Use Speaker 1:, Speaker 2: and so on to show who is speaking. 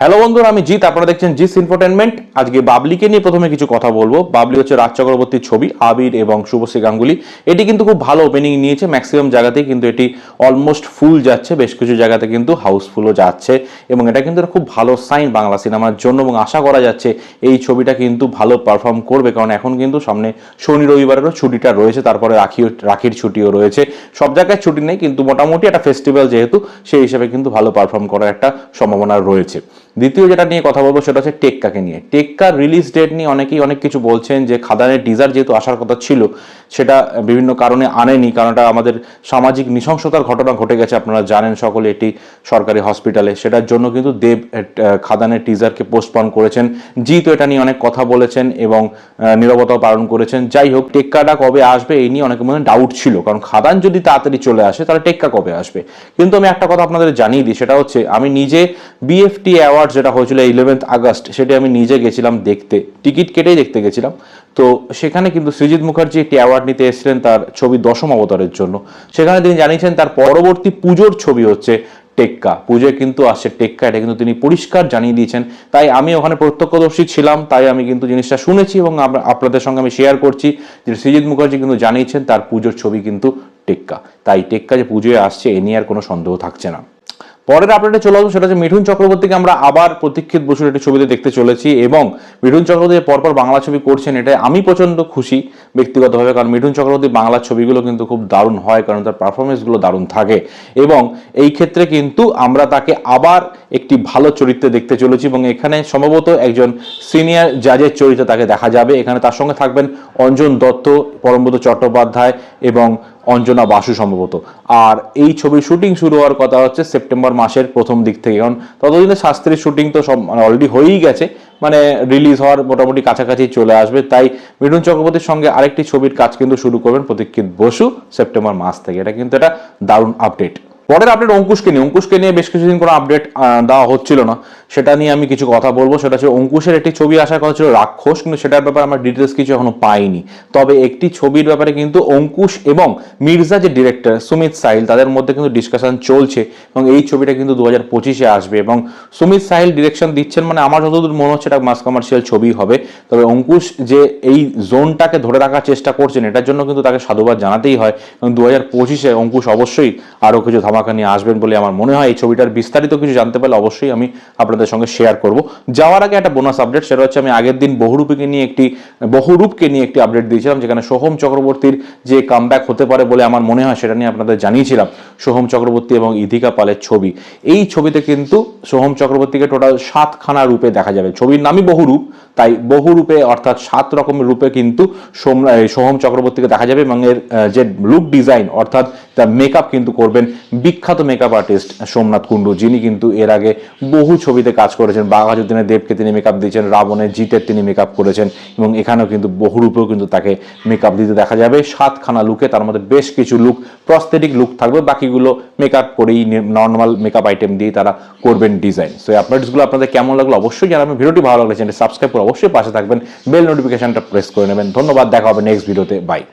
Speaker 1: Hello বন্ধুরা, আমি জিৎ। আপনারা দেখছেন জিৎ ইনফোটেনমেন্ট। আজকে বাবলিকে নিয়ে প্রথমে কিছু কথা বলবো। বাবলি হচ্ছে রাজ চক্রবর্তীর ছবি, আবির এবং শুভশ্রী গাঙ্গুলি। এটি কিন্তু খুব ভালো ওপেনিং নিয়েছে, ম্যাক্সিমাম জায়গাতেই কিন্তু এটি অলমোস্ট ফুল যাচ্ছে, বেশ কিছু জায়গাতে কিন্তু হাউসফুলও যাচ্ছে এবং এটা কিন্তু খুব ভালো সাইন বাংলা সিনেমার জন্য এবং আশা করা যাচ্ছে এই ছবিটা কিন্তু ভালো পারফর্ম করবে, কারণ এখন কিন্তু সামনে শনি রবিবারেরও ছুটিটা রয়েছে, তারপরে রাখির ছুটিও রয়েছে। সব জায়গায় ছুটি নেই, কিন্তু মোটামুটি একটা ফেস্টিভ্যাল যেহেতু, সেই হিসাবে কিন্তু ভালো পারফর্ম করার একটা সম্ভাবনা রয়েছে। দ্বিতীয় যেটা নিয়ে কথা বলবো সেটা হচ্ছে টেক্কাকে নিয়ে। টেক্কার রিলিজ ডেট নিয়ে অনেকেই অনেক কিছু বলছেন যে খাদানের টিজার যেহেতু আসার কথা ছিল সেটা বিভিন্ন কারণে আনেনি, কারণ এটা আমাদের সামাজিক নৃশংসতার ঘটনা ঘটে গেছে, আপনারা জানেন সকলে, এটি সরকারি হসপিটালে। সেটার জন্য কিন্তু দেব খাদানের টিজারকে পোস্টপন করেছেন। জিৎ এটা নিয়ে অনেক কথা বলেছেন এবং নীরবতাও পালন করেছেন। যাই হোক, টেক্কাটা কবে আসবে এই নিয়ে অনেকের মধ্যে ডাউট ছিল, কারণ খাদান যদি তাড়াতাড়ি চলে আসে তাহলে টেক্কা কবে আসবে। কিন্তু আমি একটা কথা আপনাদের জানিয়ে দিই, সেটা হচ্ছে আমি নিজে বিএফটি অ্যাওয়ার্ড যেটা হয়েছিল 11 আগস্ট, সেটা আমি নিজে গেছিলাম দেখতে, টিকিট কেটেই দেখতে গেছিলাম। তো সেখানে কিন্তু সৃজিত মুখার্জি একটি অ্যাওয়ার্ড নিতে এসেছিলেন তার ছবি দশম অবতারের জন্য। সেখানে তিনি জানিয়েছেন তার পরবর্তী পুজোর ছবি হচ্ছে টেক্কা। পুজোয় কিন্তু আসছে টেক্কা, এটা কিন্তু তিনি পরিষ্কার জানিয়ে দিয়েছেন। তাই আমি ওখানে প্রত্যক্ষদর্শী ছিলাম, তাই আমি কিন্তু জিনিসটা শুনেছি এবং আপনাদের সঙ্গে আমি শেয়ার করছি যে সৃজিত মুখার্জি কিন্তু জানিয়েছেন তার পুজোর ছবি কিন্তু টেক্কা। তাই টেক্কা যে পুজোয় আসছে এ নিয়ে আর কোনো সন্দেহ থাকছে না। পরের আপডেটে চলে আসবো, সেটা হচ্ছে মিঠুন চক্রবর্তীকে আমরা আবার প্রতীক্ষিত বসুর একটি ছবিতে দেখতে চলেছি এবং মিঠুন চক্রবর্তী পরপর বাংলা ছবি করছেন, এটা আমি প্রচণ্ড খুশি ব্যক্তিগতভাবে, কারণ মিঠুন চক্রবর্তী বাংলা ছবিগুলো কিন্তু খুব দারুণ হয়, কারণ তার পারফরমেন্সগুলো দারুণ থাকে এবং এই ক্ষেত্রে কিন্তু আমরা তাকে আবার একটি ভালো চরিত্রে দেখতে চলেছি এবং এখানে সম্ভবত একজন সিনিয়র জাজের চরিত্রে তাকে দেখা যাবে। এখানে তার সঙ্গে থাকবেন অঞ্জন দত্ত, পরমব্রত চট্টোপাধ্যায় এবং অঞ্জনা বাসু সম্ভবত। আর এই ছবির শুটিং শুরু হওয়ার কথা হচ্ছে সেপ্টেম্বর মাসের প্রথম দিক থেকে, কারণ ততদিনে শাস্ত্রীর শুটিং তো সব অলরেডি হয়েই গেছে, মানে রিলিজ হওয়ার মোটামুটি কাছাকাছি চলে আসবে। তাই মিঠুন চক্রবর্তীর সঙ্গে আরেকটি ছবির কাজ কিন্তু শুরু করবেন প্রতীক্ষিত বসু সেপ্টেম্বর মাস থেকে। এটা কিন্তু একটা দারুণ আপডেট। পরের আপডেট অঙ্কুশকে নিয়ে বেশ কিছুদিন কোনো আপডেট দেওয়া হচ্ছিল না, সেটা নিয়ে আমি কিছু কথা বলবো। সেটা হচ্ছে অঙ্কুশের একটি ছবি আসার কথা ছিল রাক্ষস, কিন্তু সেটার ব্যাপারে আমরা ডিটেলস কিছু এখনো পাইনি। তবে একটি ছবির ব্যাপারে কিন্তু অঙ্কুশ এবং মির্জা যে ডিরেক্টর সুমিত সাহিল, তাদের মধ্যে কিন্তু ডিসকাশন চলছে এবং এই ছবিটা কিন্তু 2025-এ আসবে এবং সুমিত সাহিল ডিরেকশন দিচ্ছেন, মানে আমার যতদূর মনে হচ্ছে এটা মাস কমার্শিয়াল ছবি হবে। তবে অঙ্কুশ যে এই জোনটাকে ধরে রাখার চেষ্টা করছেন, এটার জন্য কিন্তু তাকে সাধুবাদ জানাতেই হয় এবং 2025-এ অঙ্কুশ অবশ্যই আরও কিছু ধামাকা নিয়ে আসবেন বলে আমার মনে হয়। এই ছবিটার বিস্তারিত কিছু জানতে পারলে অবশ্যই আমি আপনাদের সঙ্গে শেয়ার করব। যাওয়ার আগে একটা বোনাস আপডেট, সেটা হচ্ছে আমি আগের দিন বহুরূপকে নিয়ে একটি আপডেট দিয়েছিলাম, যেখানে সোহম চক্রবর্তীর যে কামব্যাক হতে পারে বলে আমার মনে হয় সেটা নিয়ে আপনাদের জানিয়েছিলাম। সোহম চক্রবর্তী এবং ইধিকা পালের ছবি, এই ছবিতে কিন্তু সোহম চক্রবর্তীকে টোটাল 7খানা রূপে দেখা যাবে। ছবির নামই বহুরূপ, তাই বহুরূপে অর্থাৎ 7 রকমের রূপে কিন্তু সোহম চক্রবর্তীকে দেখা যাবে এবং এর যে লুক ডিজাইন অর্থাৎ তার মেকআপ কিন্তু করবেন বিখ্যাত মেকআপ আর্টিস্ট সোমনাথ কুণ্ডু, যিনি কিন্তু এর আগে বহু ছবিতে কাজ করেছেন। বাঘাযতীনের দেবকে তিনি মেকআপ দিয়েছেন, রাবণের জিতের তিনি মেকআপ করেছেন এবং এখানেও কিন্তু বহুরূপেও কিন্তু তাকে মেকআপ দিতে দেখা যাবে 7খানা লুকে। তার মধ্যে বেশ কিছু লুক প্রস্থেটিক লুক থাকবে, বাকিগুলো মেকআপ করেই নর্মাল মেকআপ আইটেম দিয়ে তারা করবেন ডিজাইন। সো এই আপডেটসগুলো আপনাদের কেমন লাগলো অবশ্যই জানাবেন। ভিডিওটি ভালো লাগলে চ্যানেলটি সাবস্ক্রাইব করে অবশ্যই পাশে থাকবেন, বেল নোটিফিকেশনটা প্রেস করে নেবেন। ধন্যবাদ, দেখা হবে নেক্সট ভিডিওতে, বাই।